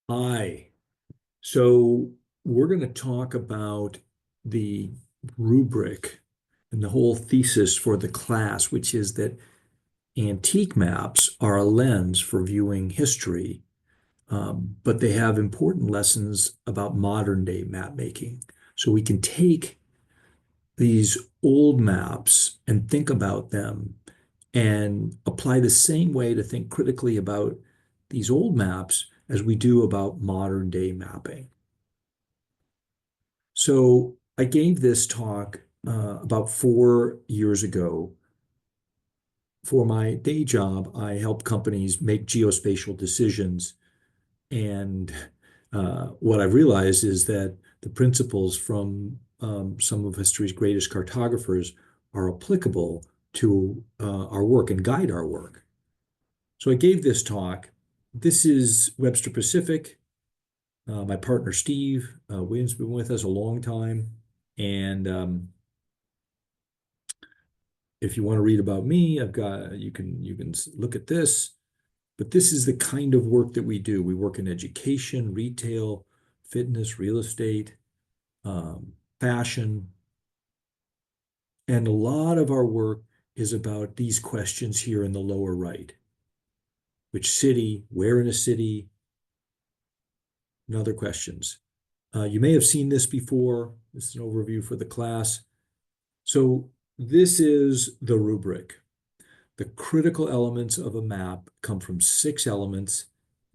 Hi. So we're going to talk about the rubric and the whole thesis for the class, which is that antique maps are a lens for viewing history, but they have important lessons about modern day map making. So we can take these old maps and think about them and apply the same way to think critically about these old maps as we do about modern day mapping. So I gave this talk about 4 years ago. For my day job, I help companies make geospatial decisions. And what I've realized is that the principles from some of history's greatest cartographers are applicable to our work and guide our work. So I gave this talk. This is Webster Pacific. My partner Steve Williams has been with us a long time, and if you want to read about me, I've got you can look at this. But this is the kind of work that we do. We work in education, retail, fitness, real estate, fashion, and a lot of our work is about these questions here in the lower right. Which city, where in a city, and other questions. You may have seen this before. This is an overview for the class. So this is the rubric. The critical elements of a map come from 6 elements,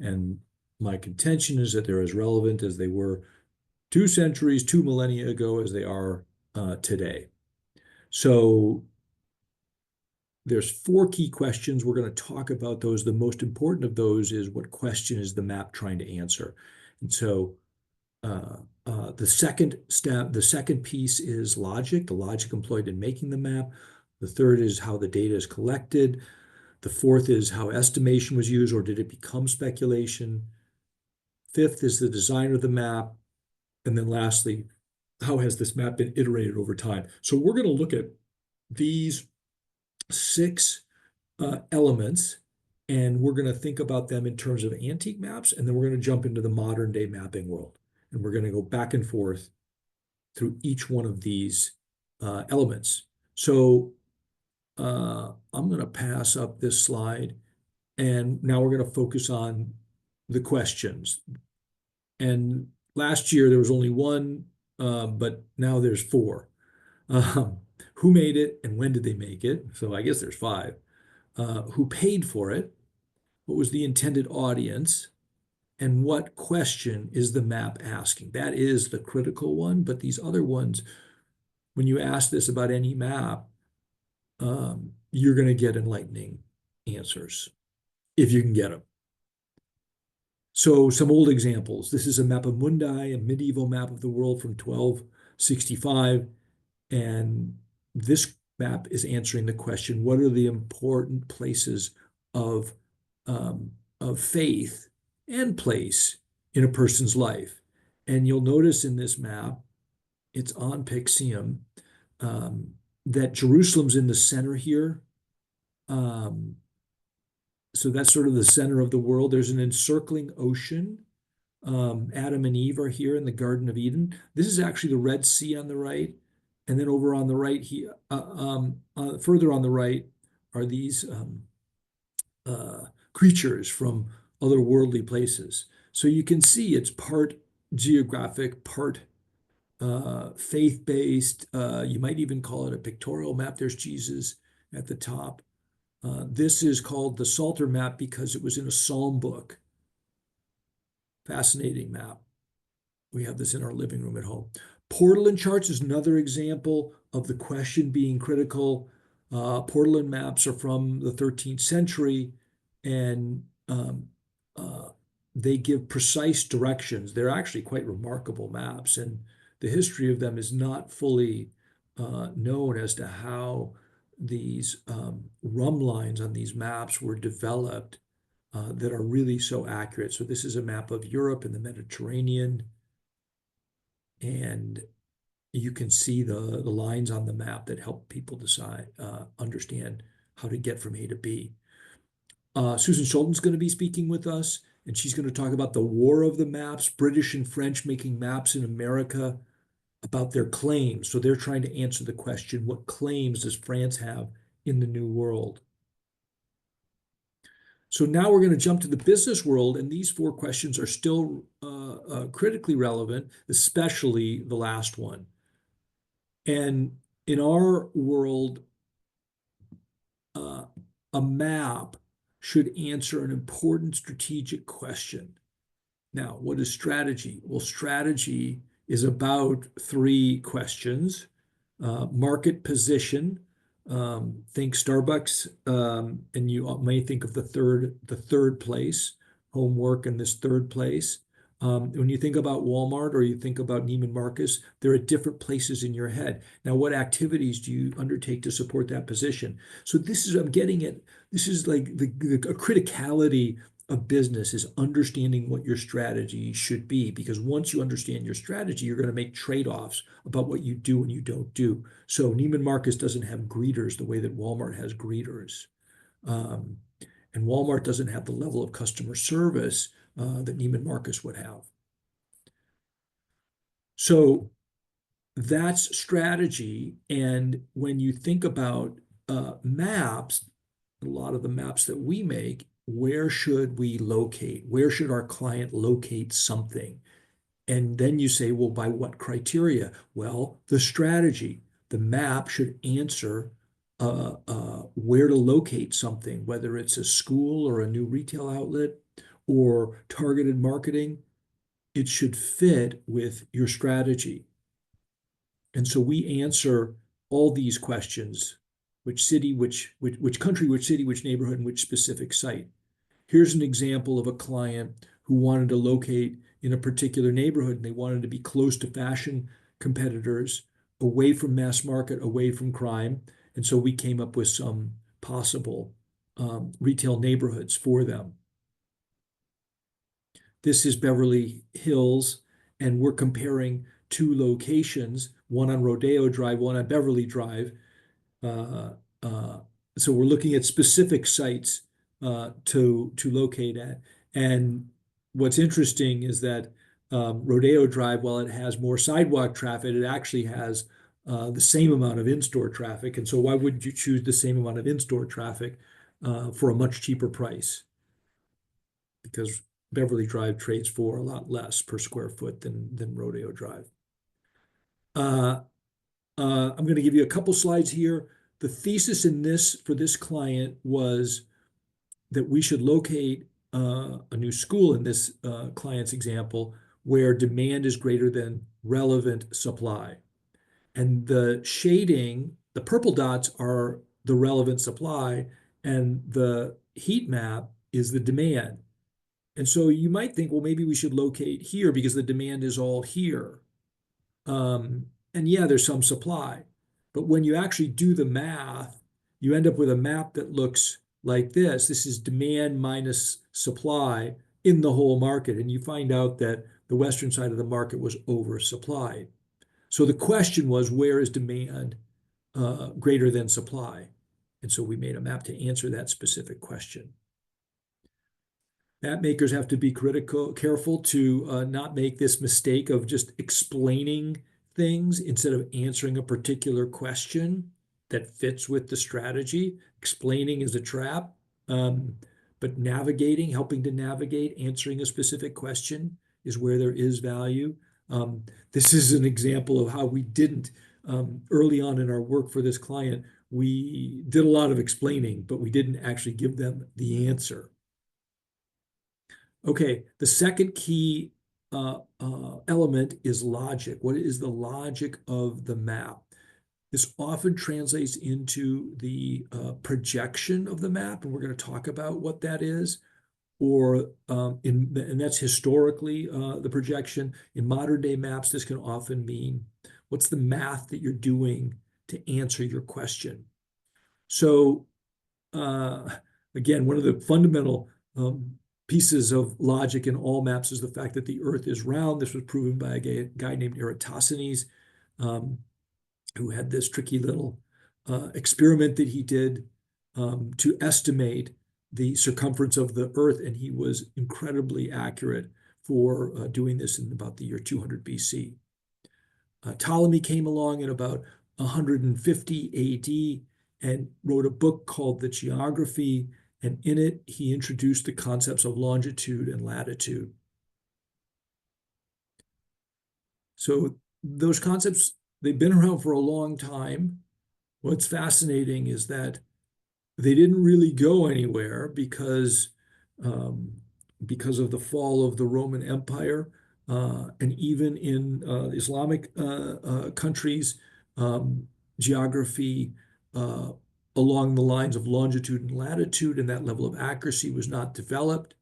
and my contention is that they're as relevant as they were 2 centuries, 2 millennia ago as they are today. So there's 4 key questions. We're going to talk about those. The most important of those is, what question is the map trying to answer? And so the second piece is logic, the logic employed in making the map. The third is how the data is collected. The fourth is how estimation was used, or did it become speculation? Fifth is the design of the map. And then lastly, how has this map been iterated over time? So we're going to look at these 6 elements, and we're going to think about them in terms of antique maps, and then we're going to jump into the modern day mapping world. And we're going to go back and forth through each one of these elements. So I'm going to pass up this slide, and now we're going to focus on the questions. And last year there was only one, but now there's 4. Um, who made it and when did they make it? So I guess there's 5. Who paid for it? What was the intended audience? And what question is the map asking? That is the critical one, but these other ones, when you ask this about any map, you're going to get enlightening answers if you can get them. So some old examples. This is a Mappa Mundi, a medieval map of the world from 1265. And this map is answering the question, what are the important places of, of faith and place in a person's life? And you'll notice in this map, it's on Pixium, that Jerusalem's in the center here. So that's sort of the center of the world. There's an encircling ocean. Adam and Eve are here in the Garden of Eden. This is actually the Red Sea on the right. And then over on the right, further on the right, are these creatures from otherworldly places. So you can see it's part geographic, part faith-based. You might even call it a pictorial map. There's Jesus at the top. This is called the Psalter map because it was in a psalm book. Fascinating map. We have this in our living room at home. Portolan charts is another example of the question being critical. Portolan maps are from the 13th century, and they give precise directions. They're actually quite remarkable maps, and the history of them is not fully known as to how these rum lines on these maps were developed that are really so accurate. So this is a map of Europe and the Mediterranean, and you can see the lines on the map that help people decide, understand how to get from A to B. Susan Schulten's going to be speaking with us, and she's going to talk about the war of the maps, British and French making maps in America, about their claims. So they're trying to answer the question, what claims does France have in the New World? So now we're going to jump to the business world, and these 4 questions are still critically relevant, especially the last one. And in our world, a map should answer an important strategic question. Now, what is strategy? Well, strategy is about 3 questions. Market position, think Starbucks, and you may think of the third place, homework in this third place. When you think about Walmart or you think about Neiman Marcus, they're at different places in your head. Now, what activities do you undertake to support that position? So this is, I'm getting at, this is like a criticality of business is understanding what your strategy should be, because once you understand your strategy, you're going to make trade-offs about what you do and you don't do. So Neiman Marcus doesn't have greeters the way that Walmart has greeters. And Walmart doesn't have the level of customer service that Neiman Marcus would have. So that's strategy. And when you think about maps, a lot of the maps that we make, where should we locate? Where should our client locate something? And then you say, well, by what criteria? Well, the strategy. The map should answer where to locate something, whether it's a school or a new retail outlet or targeted marketing. It should fit with your strategy. And so we answer all these questions: which city, which country, which city, which neighborhood, and which specific site. Here's an example of a client who wanted to locate in a particular neighborhood, and they wanted to be close to fashion competitors, away from mass market, away from crime. And so we came up with some possible retail neighborhoods for them. This is Beverly Hills, and we're comparing 2 locations, one on Rodeo Drive, one on Beverly Drive. So we're looking at specific sites to locate at. And what's interesting is that Rodeo Drive, while it has more sidewalk traffic, it actually has the same amount of in-store traffic. And so why wouldn't you choose the same amount of in-store traffic for a much cheaper price? Because Beverly Drive trades for a lot less per square foot than Rodeo Drive. I'm going to give you a couple slides here. The thesis in this for this client was that we should locate a new school in this client's example where demand is greater than relevant supply. And the shading, the purple dots are the relevant supply, and the heat map is the demand. And so you might think, well, maybe we should locate here because the demand is all here. And yeah, there's some supply. But when you actually do the math, you end up with a map that looks like this. This is demand minus supply in the whole market. And you find out that the western side of the market was oversupplied. So the question was, where is demand greater than supply? And so we made a map to answer that specific question. Map makers have to be careful to not make this mistake of just explaining things instead of answering a particular question that fits with the strategy. Explaining is a trap, but navigating, helping to navigate, answering a specific question is where there is value. This is an example of how we didn't, early on in our work for this client, we did a lot of explaining, but we didn't actually give them the answer. Okay, the second key element is logic. What is the logic of the map? This often translates into the projection of the map, and we're going to talk about what that is. Or and that's historically the projection. In modern day maps, this can often mean what's the math that you're doing to answer your question. So again, one of the fundamental pieces of logic in all maps is the fact that the Earth is round. This was proven by a guy named Eratosthenes, who had this tricky little experiment that he did to estimate the circumference of the Earth, and he was incredibly accurate for doing this in about the year 200 BC. Ptolemy came along in about 150 AD and wrote a book called The Geography, and in it he introduced the concepts of longitude and latitude. So those concepts, they've been around for a long time. What's fascinating is that they didn't really go anywhere because of the fall of the Roman Empire, and even in Islamic countries, geography along the lines of longitude and latitude and that level of accuracy was not developed.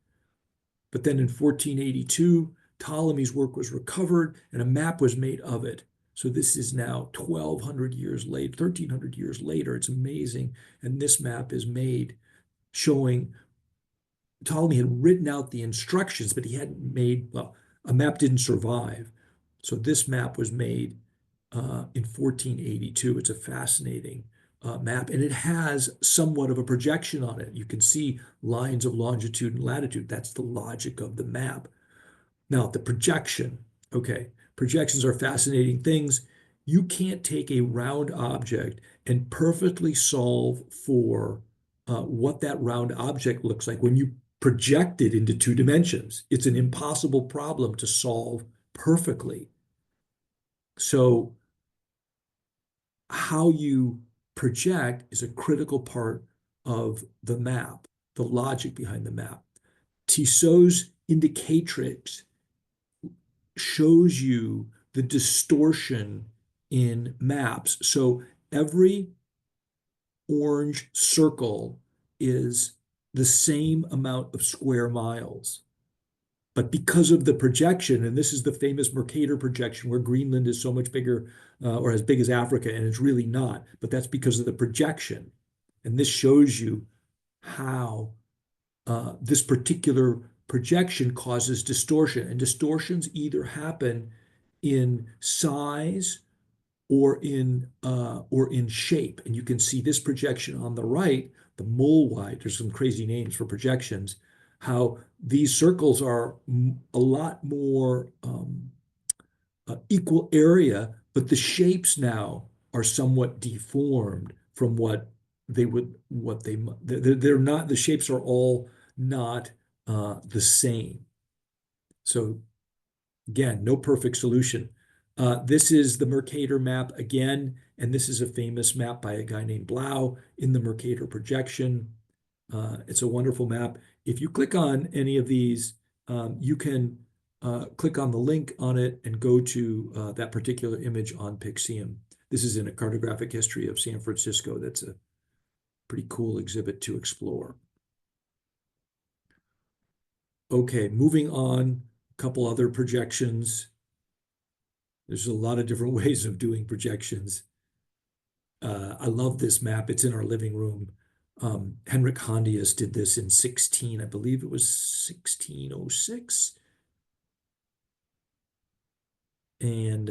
But then in 1482, Ptolemy's work was recovered and a map was made of it. So this is now 1,200 years later, 1,300 years later. It's amazing. And this map is made showing Ptolemy had written out the instructions, but he hadn't made, well, a map didn't survive. So this map was made in 1482. It's a fascinating map, and it has somewhat of a projection on it. You can see lines of longitude and latitude. That's the logic of the map. Now, the projection, okay, projections are fascinating things. You can't take a round object and perfectly solve for what that round object looks like when you project it into two dimensions. It's an impossible problem to solve perfectly. So how you project is a critical part of the map, the logic behind the map. Tissot's indicatrix shows you the distortion in maps. So every orange circle is the same amount of square miles. But because of the projection, and this is the famous Mercator projection where Greenland is so much bigger or as big as Africa, and it's really not, but that's because of the projection. And this shows you how this particular projection causes distortion. And distortions either happen in size or in shape. And you can see this projection on the right, the Mollweite. There's some crazy names for projections. How these circles are a lot more equal area, but the shapes now are somewhat deformed from they're not, the shapes are all not the same. So again, no perfect solution. This is the Mercator map again, and this is a famous map by a guy named Blau in the Mercator projection. It's a wonderful map. If you click on any of these, you can click on the link on it and go to that particular image on Pixium. This is in a cartographic history of San Francisco. That's a pretty cool exhibit to explore. Okay, moving on, a couple other projections. There's a lot of different ways of doing projections. I love this map. It's in our living room. Henrik Hondius did this in I believe it was 1606. And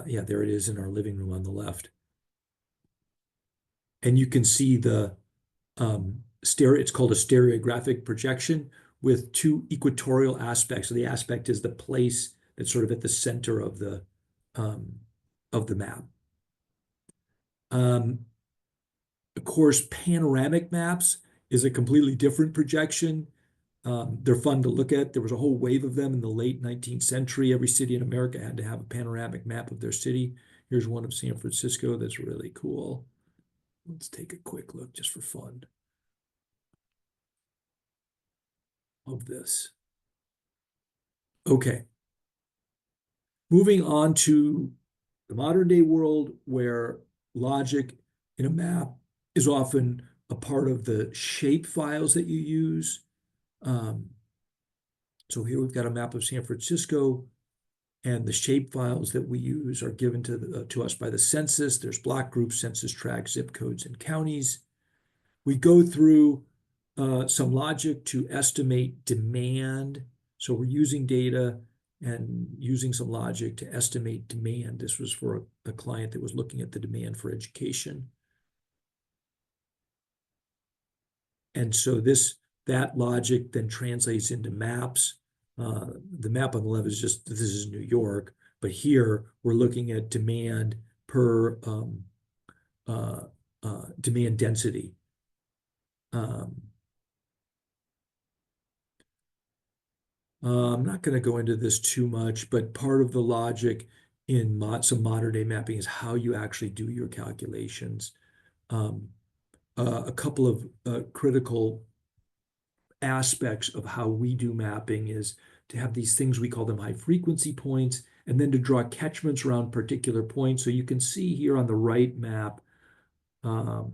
yeah, there it is in our living room on the left. And you can see the it's called a stereographic projection with two equatorial aspects. So the aspect is the place that's sort of at the center of the map. Of course, panoramic maps is a completely different projection. They're fun to look at. There was a whole wave of them in the late 19th century. Every city in America had to have a panoramic map of their city. Here's one of San Francisco that's really cool. Let's take a quick look just for fun of this. Okay. Moving on to the modern day world where logic in a map is often a part of the shape files that you use. So here we've got a map of San Francisco, and the shape files that we use are given to us by the census. There's block groups, census tracts, zip codes, and counties. We go through some logic to estimate demand. So we're using data and using some logic to estimate demand. This was for a client that was looking at the demand for education. And so that logic then translates into maps. The map on the left is just, this is New York, but here we're looking at demand per demand density. I'm not going to go into this too much, but part of the logic in some modern day mapping is how you actually do your calculations. A couple of critical aspects of how we do mapping is to have these things, we call them high frequency points, and then to draw catchments around particular points. So you can see here on the right map, a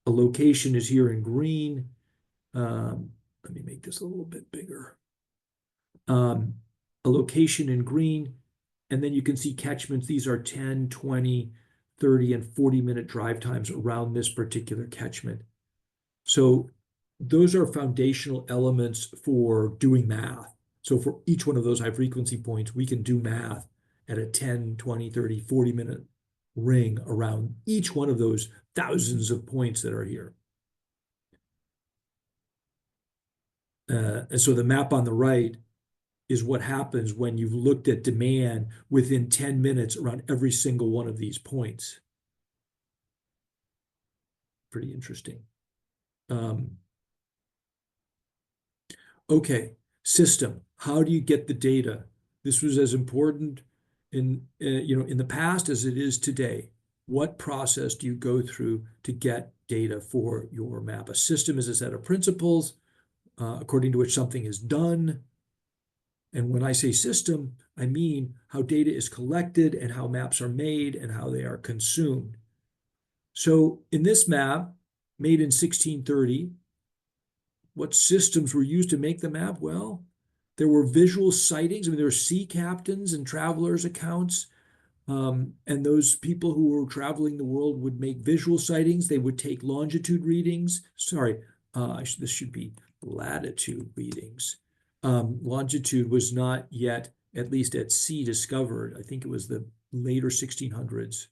location is here in green. Let me make this a little bit bigger. A location in green, and then you can see catchments. These are 10, 20, 30, and 40-minute drive times around this particular catchment. So those are foundational elements for doing math. So for each one of those high frequency points, we can do math at a 10, 20, 30, 40-minute ring around each one of those thousands of points that are here. And so the map on the right is what happens when you've looked at demand within 10 minutes around every single one of these points. Pretty interesting. Okay, system. How do you get the data? This was as important in the past as it is today. What process do you go through to get data for your map? A system is a set of principles according to which something is done. And when I say system, I mean how data is collected and how maps are made and how they are consumed. So in this map, made in 1630, what systems were used to make the map? Well, there were visual sightings. I mean, there were sea captains and travelers' accounts. And those people who were traveling the world would make visual sightings. They would take longitude readings. Sorry, this should be latitude readings. Longitude was not yet, at least at sea, discovered. I think it was the later 1600s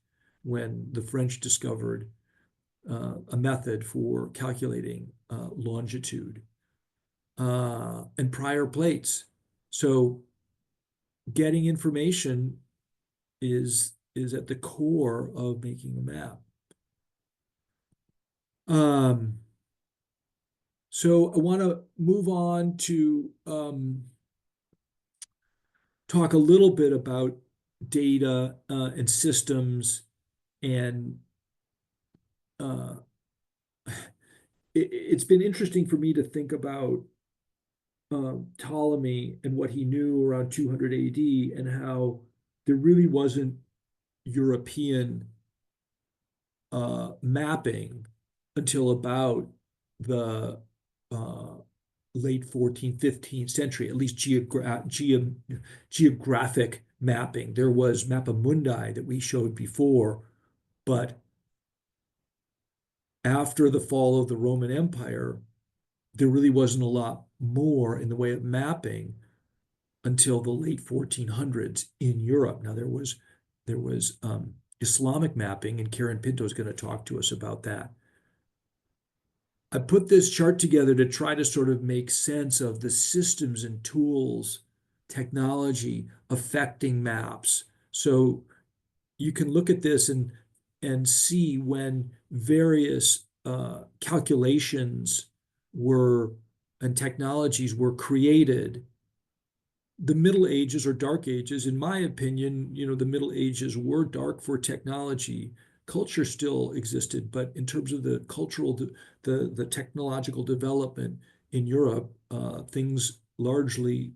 when the French discovered a method for calculating longitude and prior plates. So getting information is at the core of making a map. So I want to move on to talk a little bit about data and systems, and it's been interesting for me to think about Ptolemy and what he knew around 200 AD and how there really wasn't European mapping until about the late 14th, 15th century, at least geographic mapping. There was Mappa Mundi that we showed before, but after the fall of the Roman Empire, there really wasn't a lot more in the way of mapping until the late 1400s in Europe. Now there was Islamic mapping, and Karen Pinto is going to talk to us about that. I put this chart together to try to sort of make sense of the systems and tools, technology affecting maps. So you can look at this and see when various calculations and technologies were created. The Middle Ages or Dark Ages, in my opinion, the Middle Ages were dark for technology. Culture still existed, but in terms of the cultural, the technological development in Europe, things largely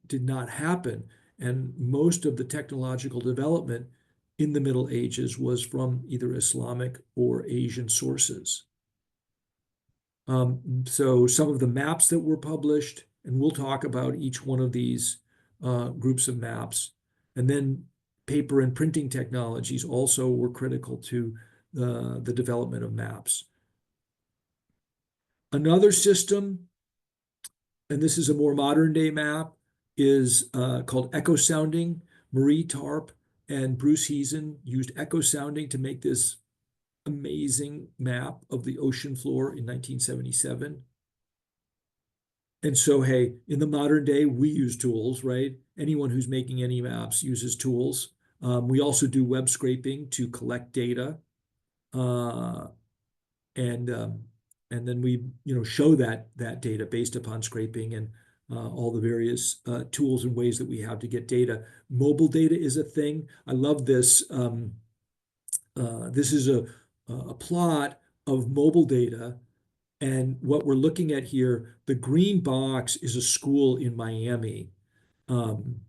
did not happen. And most of the technological development in the Middle Ages was from either Islamic or Asian sources. So some of the maps that were published, and we'll talk about each one of these groups of maps. And then paper and printing technologies also were critical to the development of maps. Another system, and this is a more modern day map, is called echo sounding. Marie Tarp and Bruce Heesen used echo sounding to make this amazing map of the ocean floor in 1977. And so, hey, in the modern day, we use tools, right? Anyone who's making any maps uses tools. We also do web scraping to collect data, uh, and then we show that data based upon scraping and all the various tools and ways that we have to get data. Mobile data is a thing. I love this. This is a plot of mobile data. And what we're looking at here, the green box is a school in Miami. Um,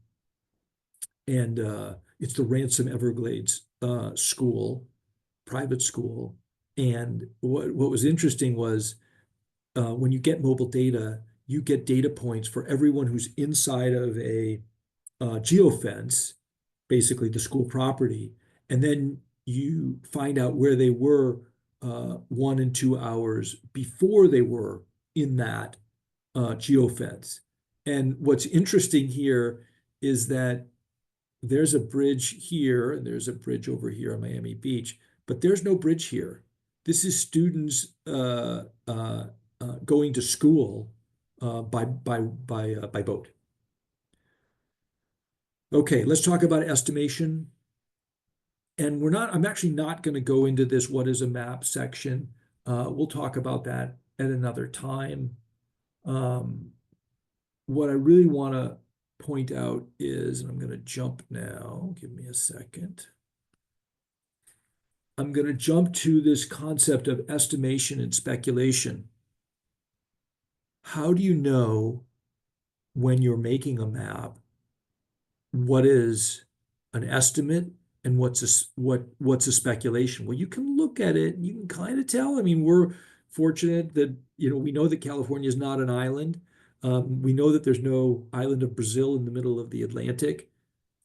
and it's the Ransom Everglades school, private school. And what was interesting was when you get mobile data, you get data points for everyone who's inside of a geofence, basically the school property, and then you find out where they were 1 and 2 hours before they were in that geofence. And what's interesting here is that there's a bridge here and there's a bridge over here on Miami Beach, but there's no bridge here. This is students going to school by boat. Okay, let's talk about estimation. And I'm actually not going to go into this what is a map section. We'll talk about that at another time. What I really want to point out is, and I'm going to jump now, give me a second. I'm going to jump to this concept of estimation and speculation. How do you know when you're making a map what is an estimate and what's a speculation? Well, you can look at it and you can kind of tell. I mean, we're fortunate that we know that California is not an island. We know that there's no island of Brazil in the middle of the Atlantic.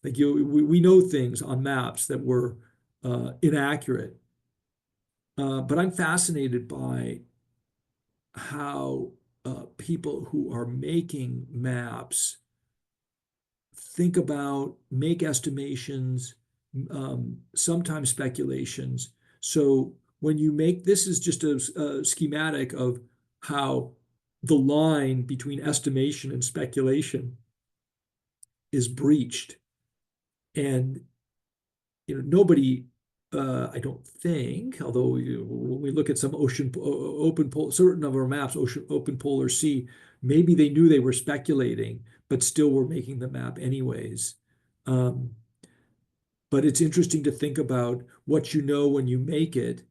Like we know things on maps that were inaccurate. But I'm fascinated by how people who are making maps make estimations, sometimes speculations. So when you make, this is just a schematic of how the line between estimation and speculation is breached. And nobody, I don't think, although when we look at some certain of our maps, open polar sea, maybe they knew they were speculating, but still were making the map anyways. But it's interesting to think about what you know when you make it,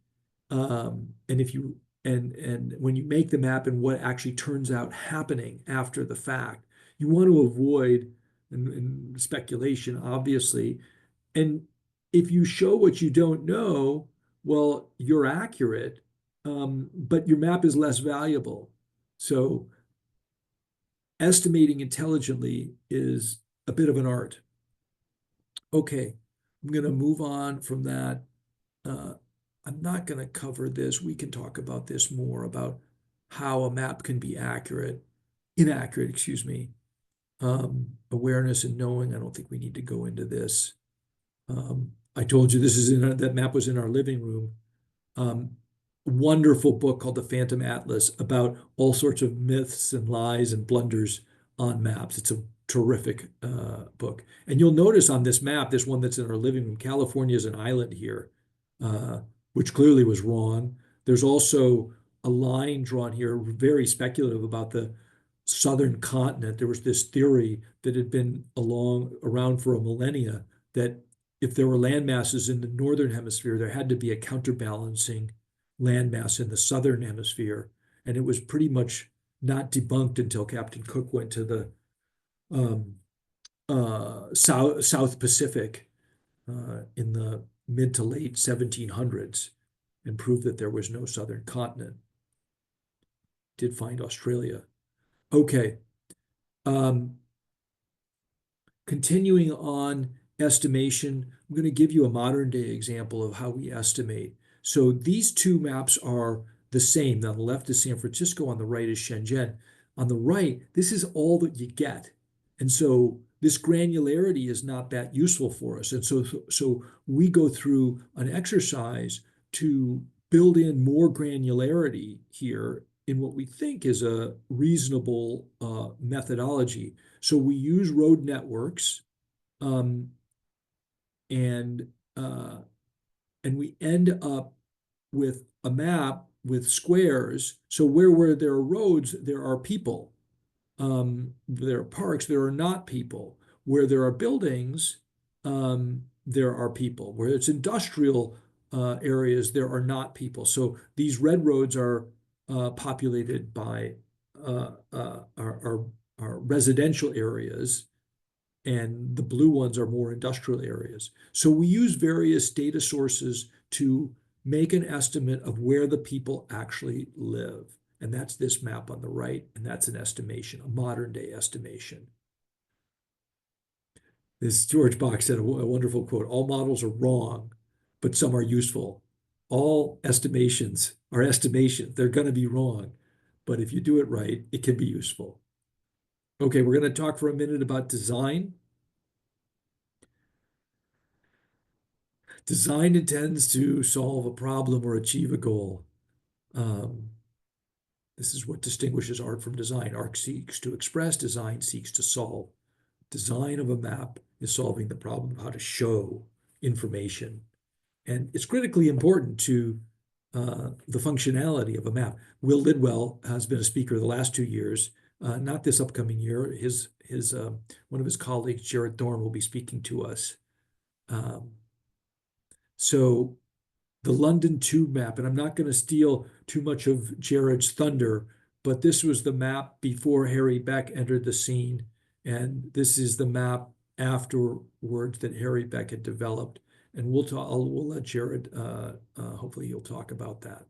and when you make the map and what actually turns out happening after the fact. You want to avoid and speculation, obviously. And if you show what you don't know, well, you're accurate, but your map is less valuable. So estimating intelligently is a bit of an art. Okay, I'm going to move on from that. I'm not going to cover this. We can talk about this more about how a map can be inaccurate, excuse me. Awareness and knowing, I don't think we need to go into this. I told you that map was in our living room. Wonderful book called The Phantom Atlas about all sorts of myths and lies and blunders on maps. It's a terrific book. And you'll notice on this map, this one that's in our living room, California is an island here, which clearly was wrong. There's also a line drawn here, very speculative about the southern continent. There was this theory that had been around for a millennia that if there were land masses in the northern hemisphere, there had to be a counterbalancing landmass in the southern hemisphere. And it was pretty much not debunked until Captain Cook went to the South Pacific in the mid to late 1700s and proved that there was no southern continent. Did find Australia. Okay. Continuing on estimation, I'm going to give you a modern day example of how we estimate. So these two maps are the same. On the left is San Francisco, on the right is Shenzhen. On the right, this is all that you get. And so this granularity is not that useful for us. And so we go through an exercise to build in more granularity here in what we think is a reasonable methodology. So we use road networks, um, and we end up with a map with squares. So where there are roads, there are people. There are parks, there are not people. Where there are buildings, there are people. Where it's industrial areas, there are not people. So these red roads are populated by our residential areas, and the blue ones are more industrial areas. So we use various data sources to make an estimate of where the people actually live. And that's this map on the right, and that's an estimation, a modern day estimation. This George Bach said a wonderful quote: all models are wrong, but some are useful. All estimations are estimations. They're going to be wrong, but if you do it right, it can be useful. Okay, we're going to talk for a minute about design. Design intends to solve a problem or achieve a goal. This is what distinguishes art from design. Art seeks to express, design seeks to solve. Design of a map is solving the problem of how to show information. And it's critically important to the functionality of a map. Will Lidwell has been a speaker the last 2 years, not this upcoming year. One of his colleagues, Jared Thorne, will be speaking to us. So the London Tube map, and I'm not going to steal too much of Jared's thunder, but this was the map before Harry Beck entered the scene, and this is the map afterwards that Harry Beck had developed. And we'll let Jared, hopefully he'll talk about that.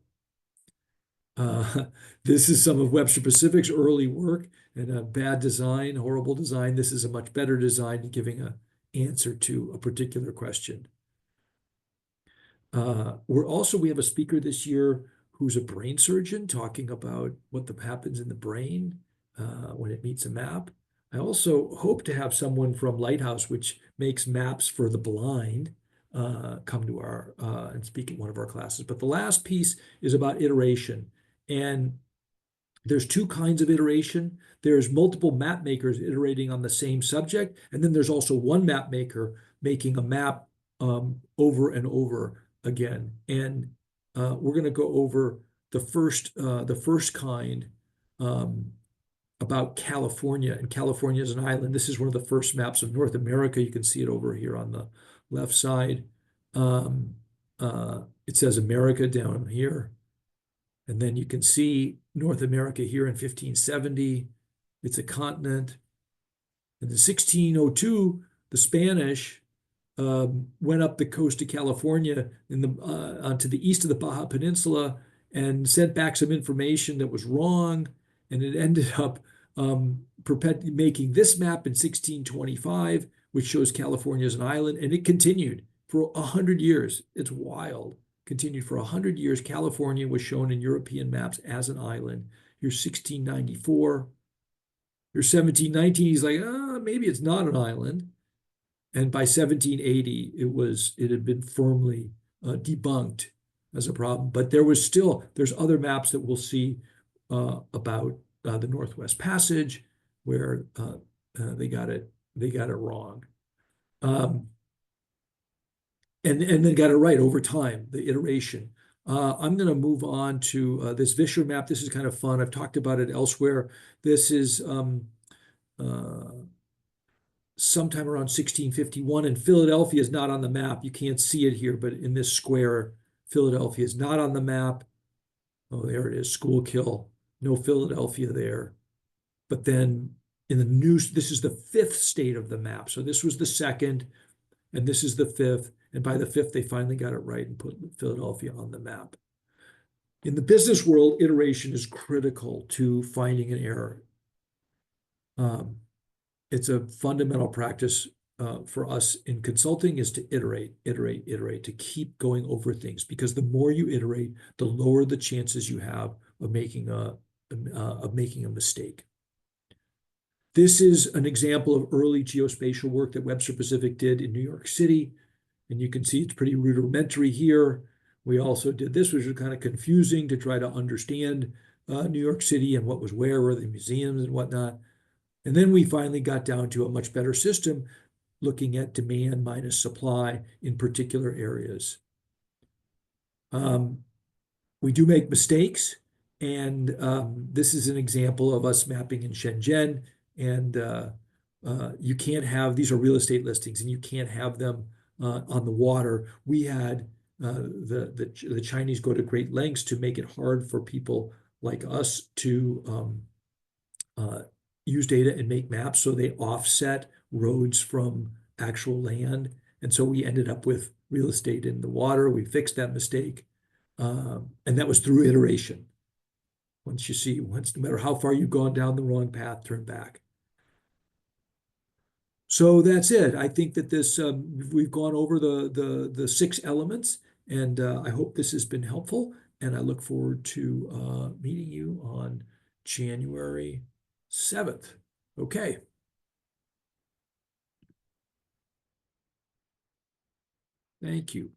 This is some of Webster Pacific's early work, and a bad design, horrible design. This is a much better design, giving an answer to a particular question. We have a speaker this year who's a brain surgeon, talking about what happens in the brain when it meets a map. I also hope to have someone from Lighthouse, which makes maps for the blind, come to our and speak at one of our classes. But the last piece is about iteration. And there's two kinds of iteration. There's multiple map makers iterating on the same subject. And then there's also one map maker making a map over and over again. And we're going to go over the first kind about California. And California is an island. This is one of the first maps of North America. You can see it over here on the left side. It says America down here. And then you can see North America here in 1570. It's a continent. And in 1602, the Spanish went up the coast of California onto the east of the Baja Peninsula and sent back some information that was wrong. And it ended up making this map in 1625, which shows California as an island. And it continued for 100 years. It's wild. Continued for 100 years. California was shown in European maps as an island. Here's 1694. Here's 1719. He's like, maybe it's not an island. And by 1780, it had been firmly debunked as a problem. But there's other maps that we'll see about the Northwest Passage where they got it wrong. And then got it right over time, the iteration. I'm going to move on to this Vischer map. This is kind of fun. I've talked about it elsewhere. This is sometime around 1651, and Philadelphia is not on the map. You can't see it here, but in this square, Philadelphia is not on the map. Oh, there it is, Schuylkill. No Philadelphia there. But then in the news, this is the fifth state of the map. So this was the second, and this is the fifth. And by the fifth, they finally got it right and put Philadelphia on the map. In the business world, iteration is critical to finding an error. It's a fundamental practice for us in consulting is to iterate, to keep going over things, because the more you iterate, the lower the chances you have of making a mistake. This is an example of early geospatial work that Webster Pacific did in New York City. And you can see it's pretty rudimentary here. We also did this, which was kind of confusing to try to understand New York City and what was where the museums and whatnot. And then we finally got down to a much better system looking at demand minus supply in particular areas. We do make mistakes, and this is an example of us mapping in Shenzhen. And you can't have, these are real estate listings, and you can't have them on the water. We had the Chinese go to great lengths to make it hard for people like us to use data and make maps, so they offset roads from actual land. And so we ended up with real estate in the water. We fixed that mistake. And that was through iteration. Once you see, no matter how far you've gone down the wrong path, turn back. So that's it. I think that this we've gone over the 6 elements, and I hope this has been helpful. And I look forward to meeting you on January 7th. Okay. Thank you.